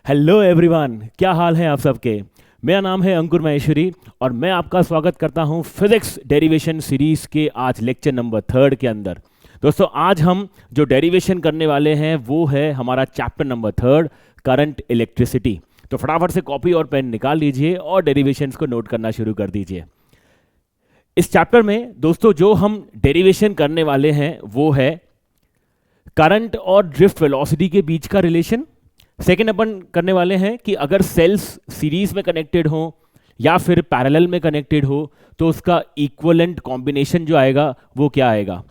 Hello everyone, क्या हाल है आप सबके। मेरा नाम है अंकुर महेश्वरी और मैं आपका स्वागत करता हूं फिजिक्स डेरिवेशन सीरीज के आज लेक्चर नंबर 3 के अंदर। दोस्तों, आज हम जो डेरिवेशन करने वाले हैं वो है हमारा चैप्टर नंबर 3, करंट इलेक्ट्रिसिटी। तो फटाफट से कॉपी और पेन निकाल लीजिए और डेरिवेशंस को नोट करना शुरू कर दीजिए। इस चैप्टर में दोस्तों जो हम डेरिवेशन करने वाले हैं वो है करंट और ड्रिफ्ट वेलोसिटी के बीच का रिलेशन। सेकेंड अपन करने वाले हैं कि अगर सेल्स सीरीज में कनेक्टेड हो या फिर पैरेलल में कनेक्टेड हो तो उसका इक्विवेलेंट कॉम्बिनेशन जो आएगा वो क्या आएगा।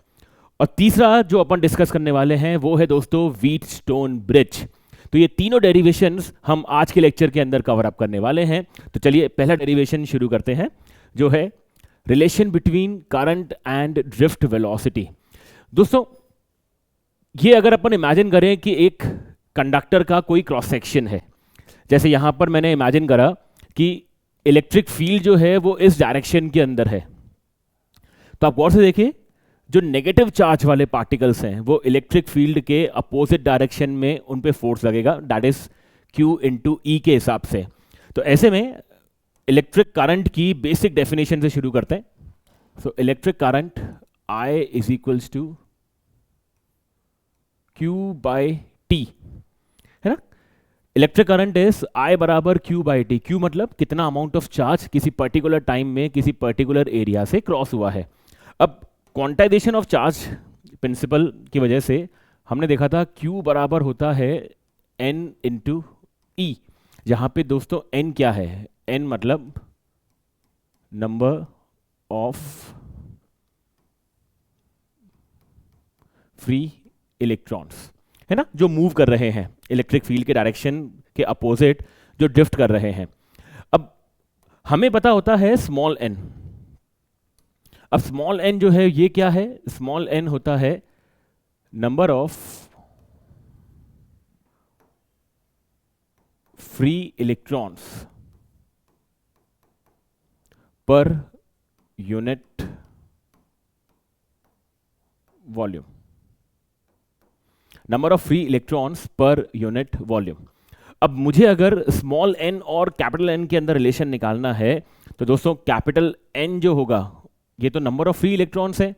और तीसरा जो अपन डिस्कस करने वाले हैं वो है दोस्तों व्हीटस्टोन ब्रिज। तो ये तीनों डेरिवेशंस हम आज के लेक्चर के अंदर कवर अप करने वाले हैं। तो चलिए पहला डेरिवेशन शुरू करते हैं जो है relation between current and drift velocity. दोस्तों, ये अगर अपन इमेजिन करें कि एक कंडक्टर का कोई क्रॉस सेक्शन है, जैसे यहां पर मैंने इमेजिन करा कि इलेक्ट्रिक फील्ड जो है वो इस डायरेक्शन के अंदर है। तो आप गौर से देखिए, जो नेगेटिव चार्ज वाले पार्टिकल्स हैं वो इलेक्ट्रिक फील्ड के अपोजिट डायरेक्शन में उन पे फोर्स लगेगा, that is Q into E के हिसाब से। तो ऐसे में इलेक्ट्रिक करंट की बेसिक डेफिनेशन से शुरू करते हैं। So electric current I is equals to Q by T, है ना। इलेक्ट्रिक करंट इज I बराबर Q बाई टी। Q मतलब कितना अमाउंट ऑफ चार्ज किसी पर्टिकुलर टाइम में किसी पर्टिकुलर एरिया से क्रॉस हुआ है। अब क्वांटाइजेशन ऑफ चार्ज प्रिंसिपल की वजह से हमने देखा था Q बराबर होता है N इंटू ई। जहां पे दोस्तों N क्या है, N मतलब नंबर ऑफ फ्री इलेक्ट्रॉन्स, है ना, जो मूव कर रहे हैं इलेक्ट्रिक फील्ड के डायरेक्शन के अपोजिट, जो ड्रिफ्ट कर रहे हैं। अब हमें पता होता है स्मॉल n। अब स्मॉल n जो है ये क्या है, स्मॉल n होता है number of free electrons per unit volume, number of free electrons per unit volume. अब मुझे अगर स्मॉल n और कैपिटल N के अंदर रिलेशन निकालना है तो दोस्तों कैपिटल N जो होगा ये तो नंबर ऑफ फ्री इलेक्ट्रॉन्स है,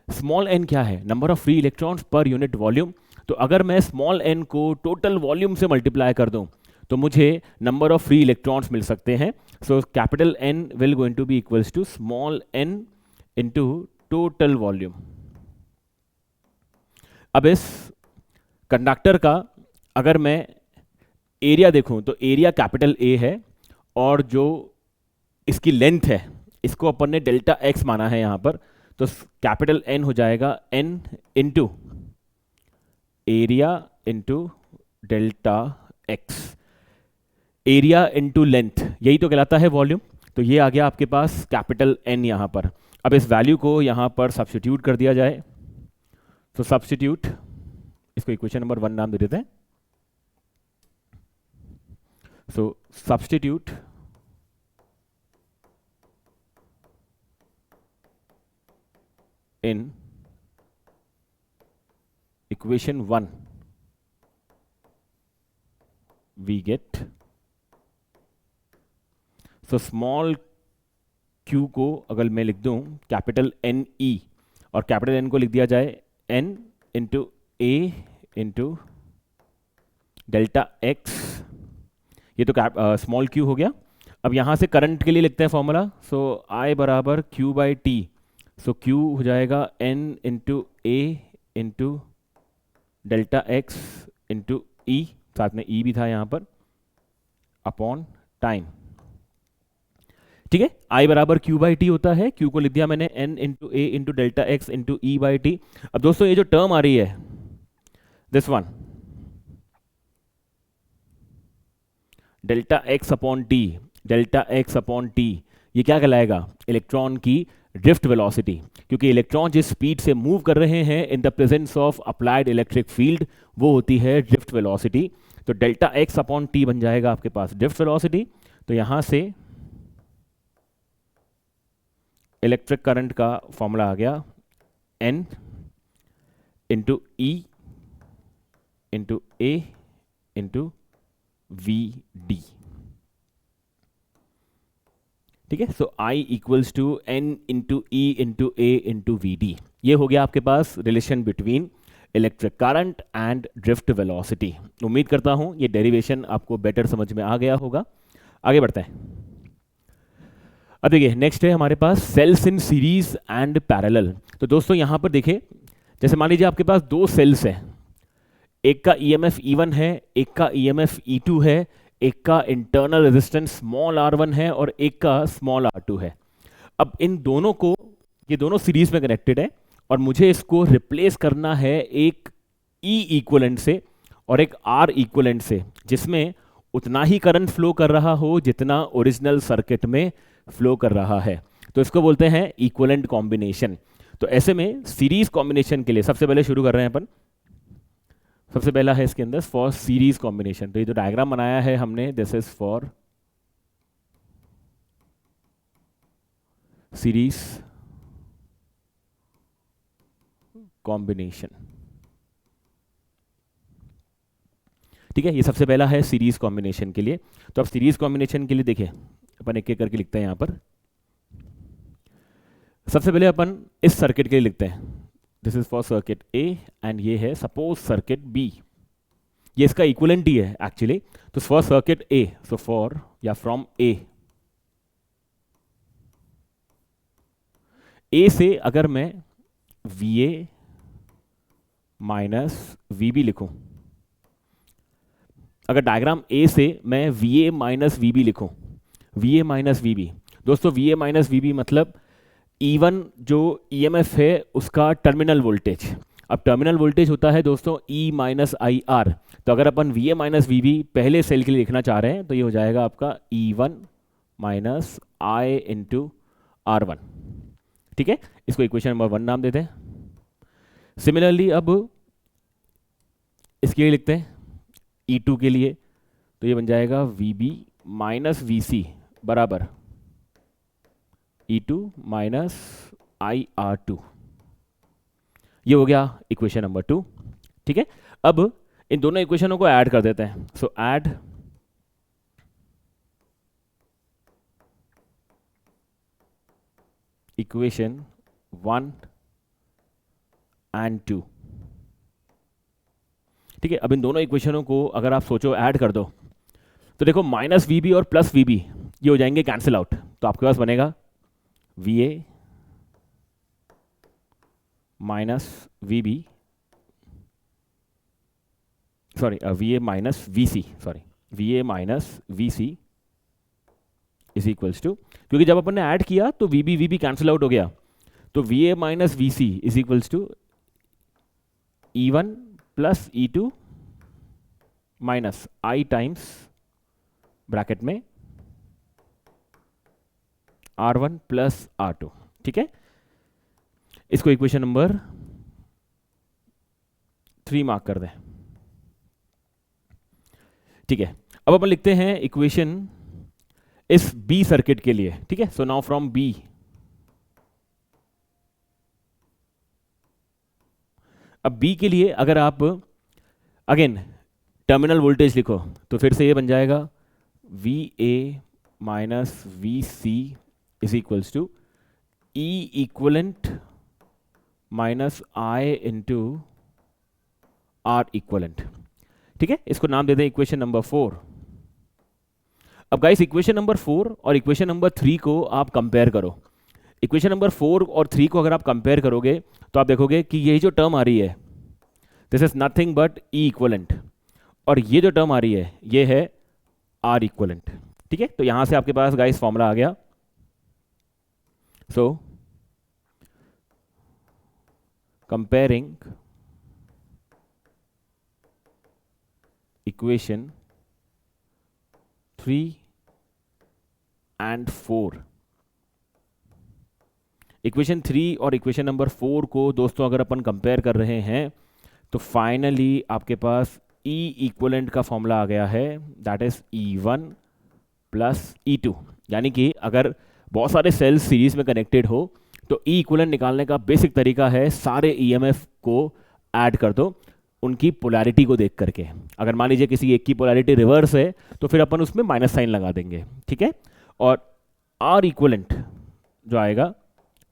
स्मॉल n क्या है, number of free electrons per unit volume. तो अगर मैं स्मॉल n को टोटल वॉल्यूम से मल्टीप्लाई कर दूं तो मुझे नंबर ऑफ फ्री इलेक्ट्रॉन्स मिल सकते हैं। So capital N will going to be equals to small n into total volume. अब इस कंडक्टर का अगर मैं एरिया देखूं तो एरिया कैपिटल A है और जो इसकी लेंथ है इसको अपन ने डेल्टा x माना है यहां पर। तो कैपिटल N हो जाएगा N into area into delta x, area into length, यही तो कहलाता है वॉल्यूम। तो ये आ गया आपके पास कैपिटल N यहां पर। अब इस वैल्यू को यहां पर सब्स्टिट्यूट कर दिया जाए। तो सब्स्टिट्यूट, इसको इक्वेशन नंबर 1 नाम दे देते हैं। So substitute in equation 1 we get, so small q को अगर मैं लिख दूं कैपिटल N E और कैपिटल N को लिख दिया जाए N into A into delta x, ये तो स्मॉल q हो गया। अब यहां से करंट के लिए लिखते हैं फॉर्मूला। सो I बराबर Q by t. So Q हो जाएगा N into A into delta x into e, साथ में E भी था यहां पर, अपॉन टाइम। ठीक है, I बराबर Q बाई टी होता है, Q को लिख दिया मैंने N into A into delta x into E by T. अब दोस्तों ये जो टर्म आ रही है this one, delta x upon T, delta x upon T, ये क्या कहलाएगा, इलेक्ट्रॉन की ड्रिफ्ट वेलोसिटी। क्योंकि इलेक्ट्रॉन जिस स्पीड से मूव कर रहे हैं in the presence of applied electric field वो होती है ड्रिफ्ट वेलोसिटी। तो डेल्टा x अपॉन टी बन जाएगा आपके पास ड्रिफ्ट वेलोसिटी। तो यहां से इलेक्ट्रिक करंट का फॉर्मूला आ गया N into e into A into v d. ठीक है, so I equals to N into e into A into v d. ये हो गया आपके पास relation between electric current and drift velocity. उम्मीद करता हूं ये डेरिवेशन आपको बेटर समझ में आ गया होगा। आगे बढ़ते हैं। अब देखिए नेक्स्ट है हमारे पास cells in series and parallel. तो दोस्तों यहां पर देखिए, जैसे मान लीजिए आपके पास दो सेल्स हैं, एक का ईएमएफ E1 है, एक का ईएमएफ E2 है, एक का इंटरनल रेजिस्टेंस स्मॉल r1 है और एक का स्मॉल r2 है। अब इन दोनों को, ये दोनों सीरीज में कनेक्टेड है और मुझे इसको रिप्लेस करना है एक E इक्विवेलेंट से और एक R इक्विवेलेंट से, जिसमें उतना ही करंट फ्लो कर रहा हो जितना ओरिजिनल सर्किट में फ्लो कर रहा है। तो इसको बोलते हैं इक्विवेलेंट कॉम्बिनेशन। तो ऐसे में सीरीज कॉम्बिनेशन के लिए सबसे पहले शुरू कर रहे हैं अपन। सबसे पहला है इसके अंदर फॉर सीरीज कॉम्बिनेशन। तो ये जो डायग्राम बनाया है हमने, this is for series combination. ठीक है, ये सबसे पहला है सीरीज कॉम्बिनेशन के लिए। तो अब सीरीज कॉम्बिनेशन के लिए देखिए अपन एक एक करके लिखते हैं यहां पर। सबसे पहले अपन इस सर्किट के लिए लिखते हैं, this is for circuit A and ये है सपोज सर्किट बी। ये इसका इक्विवेलेंट ही है एक्चुअली। तो for circuit A, so for या फ्रॉम ए से अगर मैं VA माइनस VB लिखूं, अगर डायग्राम ए से मैं VA माइनस VB लिखूं, VA माइनस VB, दोस्तों VA माइनस VB मतलब E1 जो EMF है उसका टर्मिनल वोल्टेज। अब टर्मिनल वोल्टेज होता है दोस्तों E माइनस IR। तो अगर अपन VA माइनस VB पहले सेल के लिए लिखना चाह रहे हैं तो ये हो जाएगा आपका E1 minus I into R1। ठीक है, इसको इक्वेशन नंबर 1 नाम देते हैं। सिमिलरली अब इसके लिए लिखते हैं E2 के लिए, तो ये बन जाएगा VB माइनस VC बराबर E2 माइनस IR2। ये हो गया इक्वेशन नंबर 2। ठीक है, अब इन दोनों इक्वेशनों को ऐड कर देते हैं। सो ऐड इक्वेशन 1 एंड 2। ठीक है, अब इन दोनों इक्वेशनों को अगर आप सोचो ऐड कर दो तो देखो माइनस VB और प्लस VB ये हो जाएंगे कैंसिल आउट। तो आपके पास बनेगा VA minus VB, sorry VA minus VC, sorry VA minus VC is equals to, क्योंकि जब अपन ने ऐड किया तो VB कैंसिल आउट हो गया, तो VA minus VC is equals to E1 plus E2 minus I times bracket में R1 plus R2। ठीक है, इसको इक्वेशन नंबर 3 मार्क कर दें। ठीक है, अब अपन लिखते हैं इक्वेशन इस B सर्किट के लिए। ठीक है, सो नाउ फ्रॉम B, अब B के लिए अगर आप अगेन टर्मिनल वोल्टेज लिखो तो फिर से ये बन जाएगा VA minus VC is equals to E equivalent minus I into R equivalent. ठीक है, इसको नाम दे दें इक्वेशन नंबर 4। अब गाइस इक्वेशन नंबर 4 और इक्वेशन नंबर 3 को आप कंपेयर करो। इक्वेशन नंबर 4 और 3 को अगर आप कंपेयर करोगे तो आप देखोगे कि यही जो टर्म आ रही है this is nothing but E equivalent, और ये जो टर्म आ रही है ये है R इक्वलेंट। ठीक है, तो यहां से आपके पास गाइस फॉर्मूला आ गया। सो कंपेयरिंग इक्वेशन 3 एंड 4, इक्वेशन 3 और इक्वेशन नंबर 4 को दोस्तों अगर अपन कंपेयर कर रहे हैं तो फाइनली आपके पास E इक्वलेंट का फॉर्मूला आ गया है, that is E1 plus E2। यानी कि अगर बहुत सारे सेल्स सीरीज में कनेक्टेड हो तो E इक्वलेंट निकालने का बेसिक तरीका है सारे EMF को ऐड कर दो उनकी पोलैरिटी को देख करके। अगर मान लीजिए किसी एक की पोलैरिटी रिवर्स है तो फिर अपन उसमें माइनस साइन लगा देंगे, ठीक है। और आर इक्वलेंट जो आएगा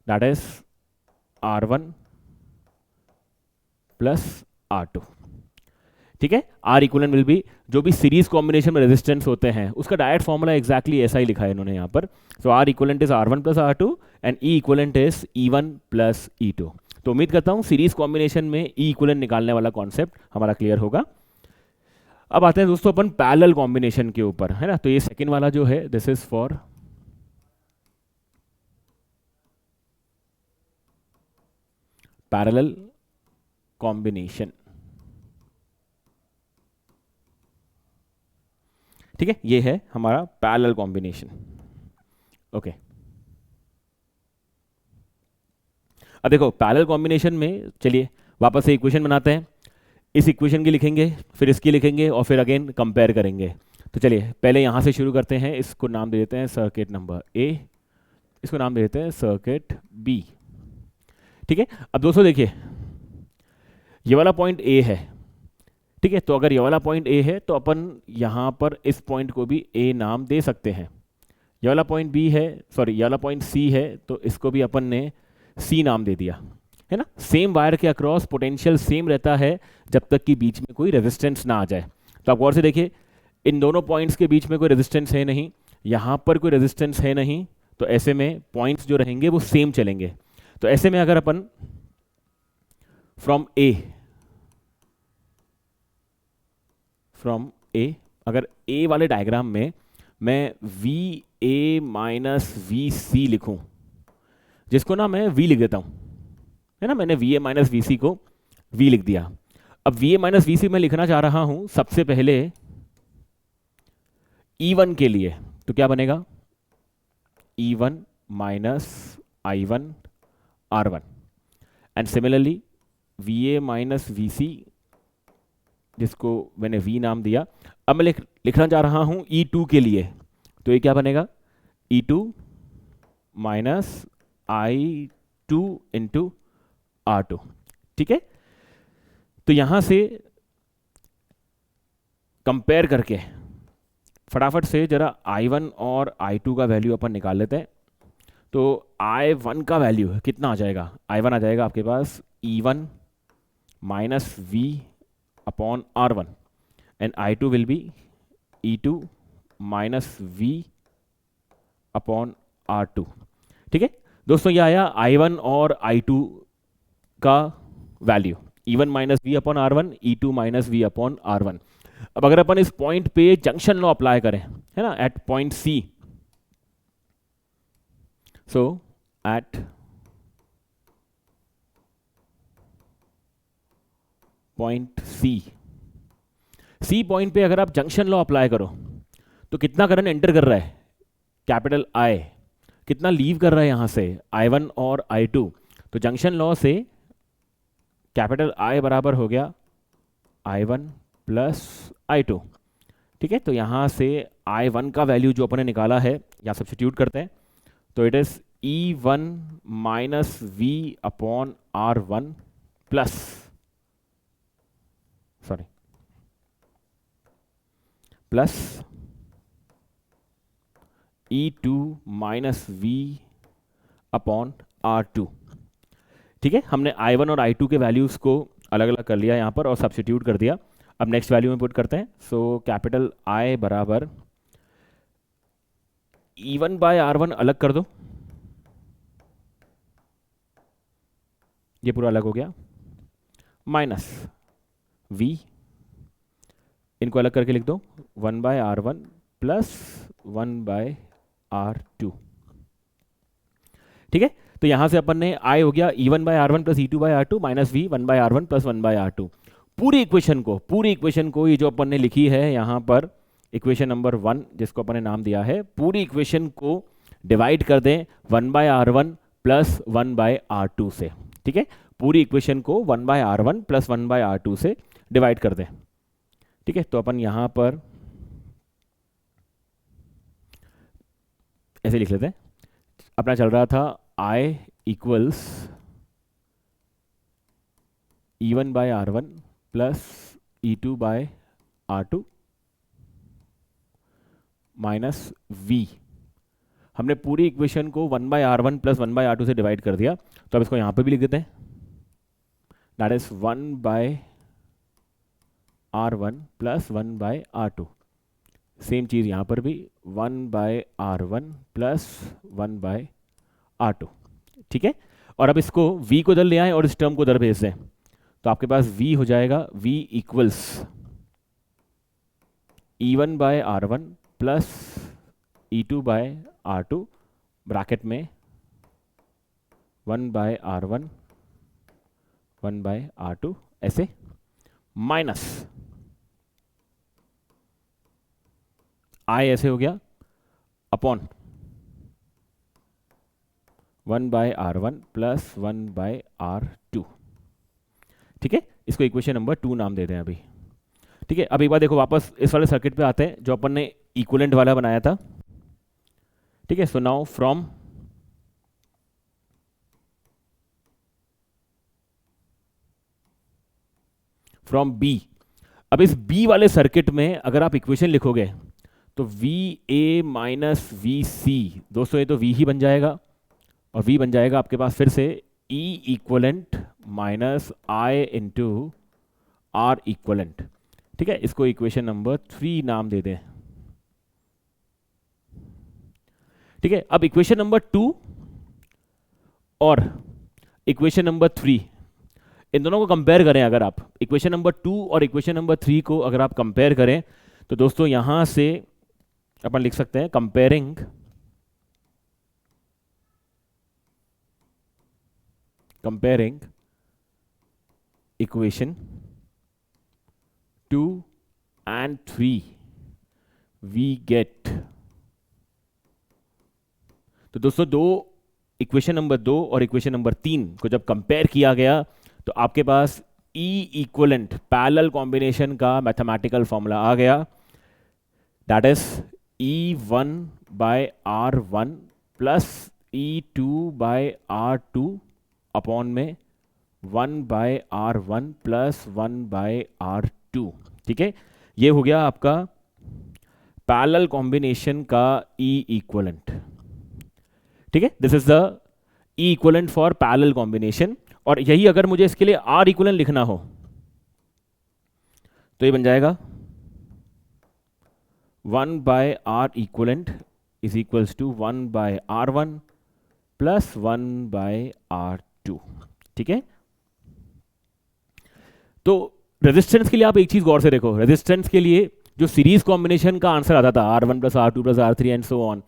that is R1 plus R2, ठीक है। आर इक्वलेंट विल बी, जो भी सीरीज कॉम्बिनेशन में रेजिस्टेंस होते हैं उसका डायरेक्ट फॉर्मूला एग्जैक्टली ऐसा ही लिखा है इन्होंने यहाँ पर। So R equivalent is R1 plus R2 and E equivalent is E1 plus E2। तो उम्मीद करता हूँ सीरीज कॉम्बिनेशन में ई इक्वलेंट निकालने वाला कॉन्सेप्ट हमारा क्लियर होगा। अब आते हैं दोस्तों अपन पैरेलल कॉम्बिनेशन के ऊपर, है ना। तो ये सेकंड वाला जो है this is for parallel combination, ठीक है। ये है हमारा पैरेलल कॉम्बिनेशन, ओके। अब देखो पैरेलल कॉम्बिनेशन में चलिए वापस से इक्वेशन बनाते हैं। इस इक्वेशन की लिखेंगे, फिर इसकी लिखेंगे और फिर अगेन कंपेयर करेंगे। तो चलिए पहले यहाँ से शुरू करते हैं। इसको नाम दे देते हैं सर्किट नंबर ए, इसको नाम दे देते हैं सर्किट बी, ठीक है। अब दोस्तों देखिए ये वाला पॉइंट ए है, ठीक है। तो अगर ये वाला पॉइंट ए है तो अपन यहाँ पर इस पॉइंट को भी ए नाम दे सकते हैं। ये वाला पॉइंट बी है, सॉरी ये वाला पॉइंट सी है तो इसको भी अपन ने सी नाम दे दिया, है ना। सेम वायर के अक्रॉस पोटेंशियल सेम रहता है जब तक कि बीच में कोई रेजिस्टेंस ना आ जाए। तो आप गौर से देखिए इन दोनों पॉइंट्स के बीच में कोई रेजिस्टेंस है नहीं, यहाँ पर कोई रेजिस्टेंस है नहीं, तो ऐसे में पॉइंट्स जो रहेंगे वो सेम चलेंगे। तो ऐसे में अगर अपन फ्रॉम ए अगर ए वाले डायग्राम में मैं वी ए माइनस वी सी लिखूं, जिसको ना मैं वी लिख देता हूं, है ना। मैंने वी ए माइनस वी सी को वी लिख दिया। अब वी ए माइनस वी सी मैं लिखना चाह रहा हूं सबसे पहले E1 के लिए, तो क्या बनेगा E1 minus I1 R1 and similarly V A minus V C जिसको मैंने V नाम दिया। अब मैं लिखना चाह रहा हूं E2 के लिए, तो ये क्या बनेगा E2 minus I2 into R2, ठीक है। तो यहां से कंपेयर करके फटाफट से जरा I1 और I2 का वैल्यू अपन निकाल लेते हैं। तो I1 का वैल्यू कितना आ जाएगा, I1 आ जाएगा आपके पास E1 minus V upon R1 and I2 will be E2 minus V upon R2, ठीक है। दोस्तों ये आया I1 और I2 का value, E1 minus V upon R1, E2 minus V upon R1। अब अगर अपन इस पॉइंट पे जंक्शन लॉ अप्लाई करें, है ना, एट पॉइंट C, सो एट पॉइंट C पॉइंट पे अगर आप जंक्शन लॉ अप्लाई करो तो कितना करंट एंटर कर रहा है, कैपिटल I, कितना लीव कर रहा है यहां से I1 और I2। तो जंक्शन लॉ से कैपिटल I बराबर हो गया I1 प्लस I2, ठीक है। तो यहां से I1 का वैल्यू जो अपन ने निकाला है या सब्स्टिट्यूट करते हैं, तो it is E1 minus V upon R1 plus plus E2 minus V upon R2, ठीक है। हमने I1 और I2 के वैल्यूज को अलग अलग कर लिया यहाँ पर और सब्स्टिट्यूट कर दिया। अब नेक्स्ट वैल्यू में पुट करते हैं। सो कैपिटल I बराबर E1 बाय R1 अलग कर दो, ये पूरा अलग हो गया, माइनस V, इनको अलग करके लिख दो 1 by R1 plus 1 by R2, ठीक है। तो यहां से अपन ने I हो गया E1 by R1 plus E2 by R2 minus V 1 by R1 plus 1 by R2। पूरी इक्वेशन को ये जो अपन ने लिखी है यहां पर इक्वेशन नंबर 1 जिसको अपन ने नाम दिया है, पूरी इक्वेशन को डिवाइड कर दें 1 by R1 plus 1 by R2 से, ठीक है। पूरी इक्वेशन को 1 by R1 plus 1 by R2 से डिवाइड कर दें, ठीक है। तो अपन यहां पर ऐसे लिख लेते हैं, अपना चल रहा था I equals E1 by R1 plus E2 by R2 minus V। हमने पूरी इक्वेशन को 1/R1 प्लस 1/R2 से डिवाइड कर दिया, तो अब इसको यहां पे भी लिख देते हैं, that is 1/R1 plus 1/R2। Same चीज यहां पर भी 1/R1 प्लस 1/R2। ठीक है, और अब इसको v को इधर ले आए और इस टर्म को इधर भेज दें, तो आपके पास v हो जाएगा v equals E1/R1 plus E2/R2 bracket में 1/R1 1/R2 ऐसे, माइनस I ऐसे हो गया अपॉन 1/R1 प्लस 1/R2। ठीक है, इसको इक्वेशन नंबर 2 नाम दे दें अभी। ठीक है, अब एक बार देखो वापस इस वाले सर्किट पे आते हैं जो अपन ने इक्विवेलेंट वाला बनाया था। ठीक है, सो नाउ फ्रॉम B, अब इस B वाले सर्किट में अगर आप इक्वेशन लिखोगे तो VA माइनस VC, दोस्तों ये तो V ही बन जाएगा, और V बन जाएगा आपके पास फिर से E equivalent minus I into R equivalent. ठीक है, इसको इक्वेशन नंबर 3 नाम दे दें। ठीक है, अब इक्वेशन नंबर 2 और इक्वेशन नंबर 3 इन दोनों को कंपेयर करें, अगर आप इक्वेशन नंबर 2 और इक्वेशन नंबर 3 को अगर आप कंपेयर करें तो दोस्तों यहां से अपन लिख सकते हैं comparing equation 2 and 3 we get, तो दोस्तों इक्वेशन नंबर 2 और इक्वेशन नंबर 3 को जब कंपेयर किया गया तो आपके पास E इक्वलेंट पैरेलल कॉम्बिनेशन का मैथमेटिकल फॉर्मूला आ गया, that is E1/R1 plus E2/R2 upon में 1/R1 प्लस 1/R2। ठीक है, ये हो गया आपका पैरेलल कॉम्बिनेशन का E इक्वलेंट। ठीक है, this is the E equivalent for parallel combination, और यही अगर मुझे इसके लिए R इक्वलेंट लिखना हो तो ये बन जाएगा 1/R equivalent is equals to 1/R1 plus 1/R2। ठीक है, तो रेजिस्टेंस के लिए आप एक चीज गौर से देखो, रेजिस्टेंस के लिए जो सीरीज कॉम्बिनेशन का आंसर आता था R1 plus R2 plus R3 and so on,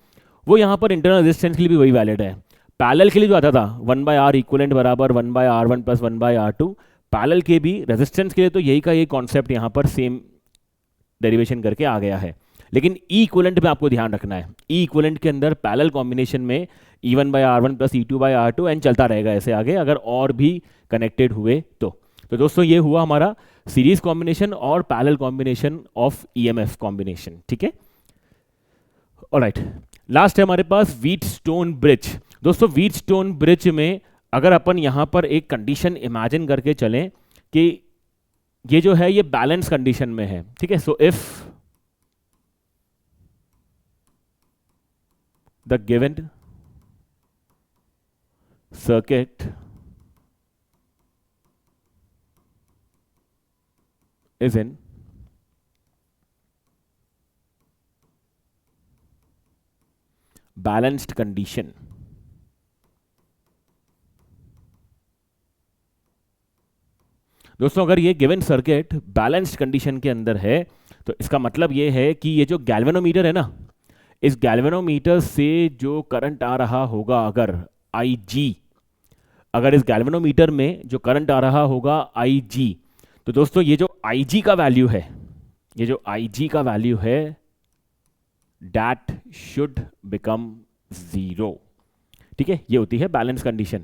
वो यहां पर इंटरनल रेजिस्टेंस के लिए भी वही वैलिड है। पैरेलल के लिए जो आता था 1/R इक्वलेंट बराबर 1/R1 प्लस 1/R2, पैरेलल के भी रेजिस्टेंस के लिए तो यही का ये कॉन्सेप्ट यहां पर सेम डेरिवेशन करके आ गया है। लेकिन E इक्वलेंट में आपको ध्यान रखना है, E इक्वलेंट के अंदर पैरेलल कॉम्बिनेशन में E1/R1 प्लस E2/R2 एंड चलता रहेगा ऐसे आगे, अगर और भी कनेक्टेड हुए तो दोस्तों ये हुआ हमारा सीरीज कॉम्बिनेशन और parallel combination of EMF combination. ठीक है, ऑलराइट, लास्ट है हमारे पास व्हीटस्टोन ब्रिज। दोस्तों व्हीटस्टोन ब्रिज में अगर अपन यहां पर एक कंडीशन इमेजिन करके चलें कि ये जो है ये बैलेंस कंडीशन में है। ठीक है, so if the given circuit is in balanced condition, दोस्तों अगर ये गिवन सर्किट बैलेंस्ड कंडीशन के अंदर है तो इसका मतलब ये है कि ये जो गैल्वेनोमीटर है ना, इस गैल्वेनोमीटर से जो करंट आ रहा होगा अगर IG, अगर इस गैल्वेनोमीटर में जो करंट आ रहा होगा IG, तो दोस्तों ये जो IG का वैल्यू है, ये जो IG का वैल्यू है दैट शुड बिकम 0। ठीक है, ये होती है बैलेंस कंडीशन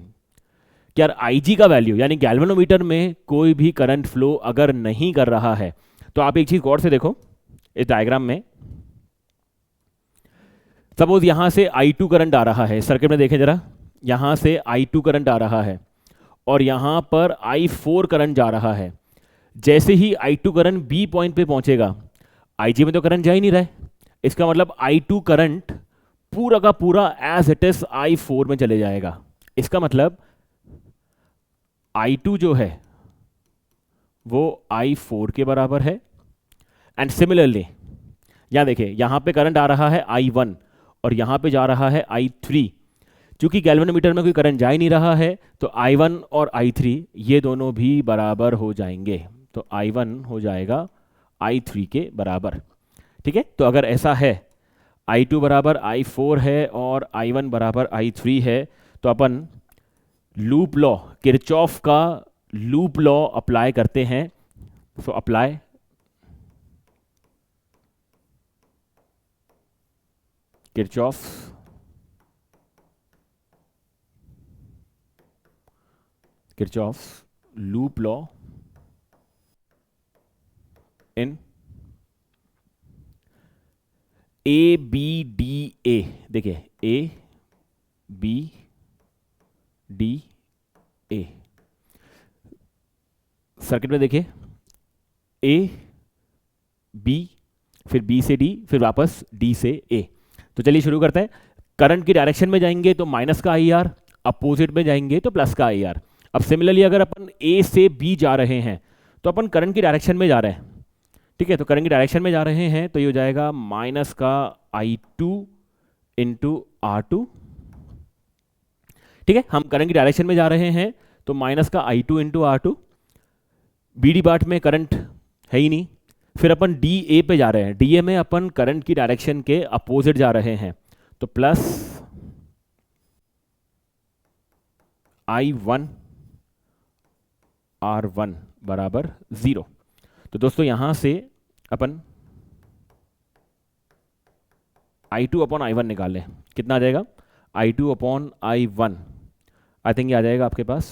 कि यार IG का वैल्यू यानी गैल्वेनोमीटर में कोई भी करंट फ्लो अगर नहीं कर रहा है, तो आप एक चीज गौर से देखो इस डायग्राम में, सपोज यहां से I2 करंट आ रहा है, सर्किट में देखें जरा, यहां से I2 करंट आ रहा है और यहां पर I4 करंट जा रहा है। जैसे ही I2 करंट बी पॉइंट पे पहुंचेगा, IG में तो करंट जा ही नहीं रहा है, इसका मतलब I2 करंट पूरा का पूरा एज इट इज I4 में चले जाएगा। इसका मतलब I2 जो है वो I4 के बराबर है। एंड सिमिलरली यहां देखिए, यहां पे करंट आ रहा है I1 और यहां पे जा रहा है I3। क्योंकि गैल्वेनोमीटर में कोई करंट जा ही नहीं रहा है, तो I1 और I3 ये दोनों भी बराबर हो जाएंगे। तो I1 हो जाएगा I3 के बराबर। ठीक है, तो अगर ऐसा है, I2 बराबर I4 है और I1 बराबर I3 है, तो अपन लूप लॉ, किरचॉफ का लूप लॉ अप्लाई करते हैं। So apply Kirchhoff loop law in A B D A. देखिए A B D A, circuit में देखिए ए बी, फिर बी से डी, फिर वापस डी से ए। तो चलिए शुरू करते हैं। करंट की डायरेक्शन में जाएंगे तो माइनस का आई आर, अपोजिट में जाएंगे तो प्लस का आई आर। अब सिमिलरली अगर अपन ए से बी जा रहे हैं तो अपन करंट की डायरेक्शन में जा रहे हैं। ठीक है, तो करंट की डायरेक्शन में जा रहे हैं तो ये हो जाएगा माइनस का I2 इंटू R2। ठीक है, हम करंट की डायरेक्शन में जा रहे हैं तो माइनस का I2 into R2। B D part में करंट है ही नहीं, फिर अपन डी ए पे जा रहे हैं, डी ए में अपन करंट की डायरेक्शन के अपोजिट जा रहे हैं, तो प्लस I1 R1 बराबर 0। तो दोस्तों यहां से अपन I2 अपॉन I1 निकाल लें, कितना आ जाएगा? I2 upon I1 I think ये आ जाएगा आपके पास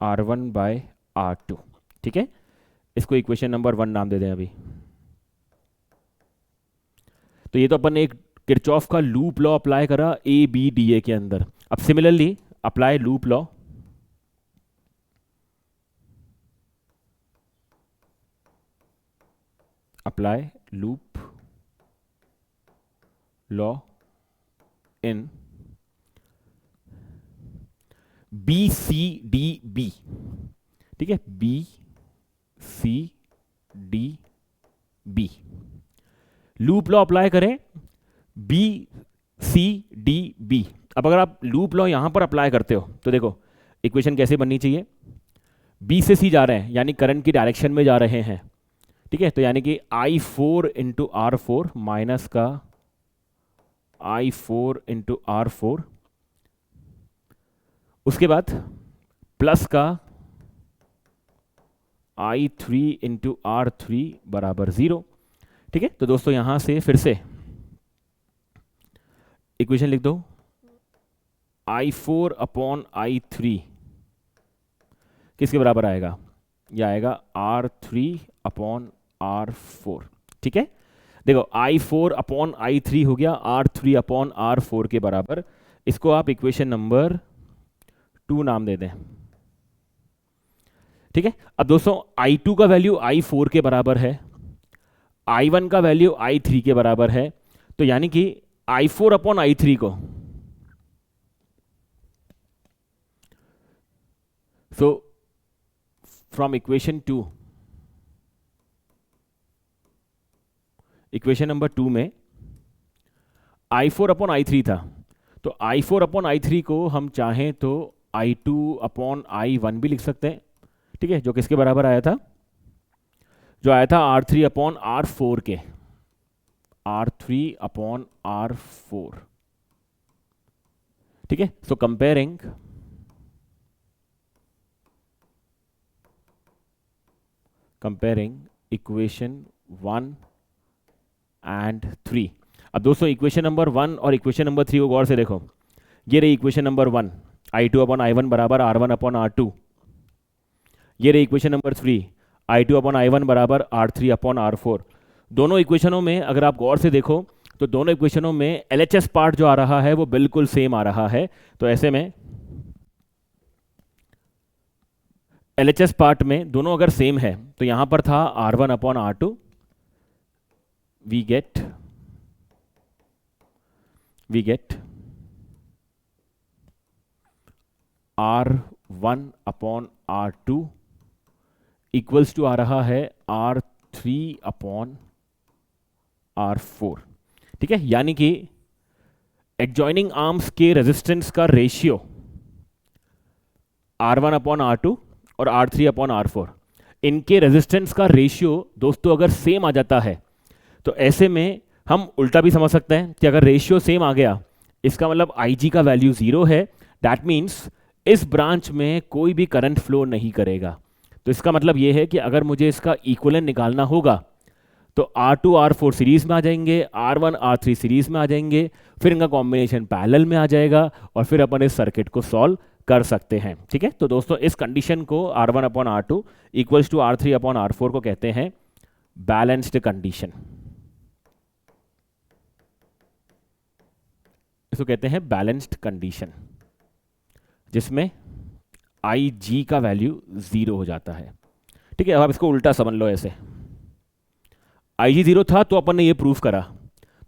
R1 बाय R2। ठीक है, इसको इक्वेशन नंबर 1 नाम दे दें अभी। तो ये तो अपन ने एक किरचॉफ का लूप लॉ अप्लाई करा ए बी डी ए के अंदर। अब similarly apply loop law in B C D B. ठीक है, B C D B, loop law apply करें बी सी डी बी। अब अगर आप लूप लॉ यहां पर अप्लाई करते हो तो देखो इक्वेशन कैसे बननी चाहिए। बी से सी जा रहे हैं यानी करंट की डायरेक्शन में जा रहे हैं। ठीक है, तो यानी कि I4 इंटू R4 माइनस का I4 इंटू R4, उसके बाद प्लस का I3 इंटू R3 बराबर 0। ठीक है, तो दोस्तों यहां से फिर से इक्वेशन लिख दो, I4 अपॉन I3 किसके बराबर आएगा? यह आएगा R3 अपॉन R4। ठीक है, देखो I4 अपॉन I3 हो गया R3 अपॉन R4 के बराबर। इसको आप इक्वेशन नंबर 2 नाम दे दें। ठीक है, अब दोस्तों I2 का वैल्यू I4 के बराबर है, I1 का वैल्यू I3 के बराबर है, तो यानी कि I4 अपॉन I3 को सो फ्रॉम इक्वेशन नंबर 2 में I4 अपॉन I3 था, तो I4 अपॉन I3 को हम चाहें तो I2 अपॉन I1 भी लिख सकते हैं। ठीक है, जो किसके बराबर आया था? जो आया था R3 अपॉन R4 के, R3 अपॉन R4। ठीक है, सो कंपेयरिंग इक्वेशन 1 एंड 3। अब दोस्तों इक्वेशन नंबर 1 और इक्वेशन नंबर 3 को गौर से देखो। ये रही equation number 1, I2 upon I1 बराबर R1 अपॉन R2। ये रही equation number 3, I2 upon I1 बराबर R3 अपॉन R4। दोनों इक्वेशनों में अगर आप गौर से देखो तो दोनों इक्वेशनों में LHS पार्ट जो आ रहा है वो बिल्कुल सेम आ रहा है। तो ऐसे में LHS पार्ट में दोनों अगर सेम है तो यहां पर था R1/R2, we get R1/R2 equals to आ रहा है R3/R4। ठीक है, यानी कि एडजॉइनिंग आर्म्स के रेजिस्टेंस का रेशियो R1/R2 और R3/R4, इनके रेजिस्टेंस का रेशियो दोस्तों अगर सेम आ जाता है तो ऐसे में हम उल्टा भी समझ सकते हैं कि अगर रेशियो सेम आ गया इसका मतलब IG का वैल्यू 0 है। दैट मीन्स इस ब्रांच में कोई भी करंट फ्लो नहीं करेगा। तो इसका मतलब यह है कि अगर मुझे इसका इक्विवेलेंट निकालना होगा तो R2 R4 सीरीज में आ जाएंगे, R1 R3 सीरीज में आ जाएंगे, फिर इनका कॉम्बिनेशन पैरेलल में आ जाएगा और फिर अपन इस सर्किट को सॉल्व कर सकते हैं। ठीक है, तो दोस्तों इस कंडीशन को R1/R2 इक्वल्स टू R3/R4 को कहते हैं बैलेंस्ड कंडीशन। इसको कहते हैं बैलेंस्ड कंडीशन, जिसमें IG का वैल्यू 0 हो जाता है। ठीक है, अब आप इसको उल्टा समझ लो, ऐसे IG 0 था तो अपन ने ये प्रूफ करा,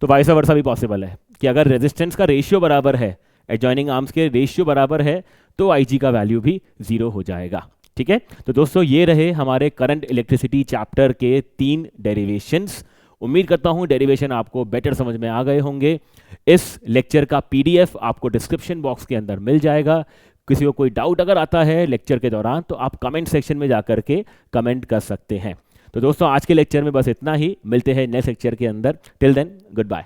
तो वाइस वर्सा भी पॉसिबल है कि अगर रेजिस्टेंस का रेशियो बराबर है, एडजॉइनिंग आर्म्स के रेशियो बराबर है, तो IG का वैल्यू भी 0 हो जाएगा। ठीक है, तो दोस्तों ये रहे हमारे करंट इलेक्ट्रिसिटी चैप्टर के 3 डेरिवेशंस। उम्मीद करता हूं डेरिवेशन आपको बेटर समझ में आ गए होंगे। इस लेक्चर का PDF आपको डिस्क्रिप्शन बॉक्स के अंदर मिल जाएगा। किसी को कोई डाउट अगर आता है लेक्चर के दौरान तो आप कमेंट सेक्शन में जाकर के कमेंट कर सकते हैं। तो दोस्तों आज के लेक्चर में बस इतना ही, मिलते हैं नेक्स्ट लेक्चर के अंदर। Till then good bye.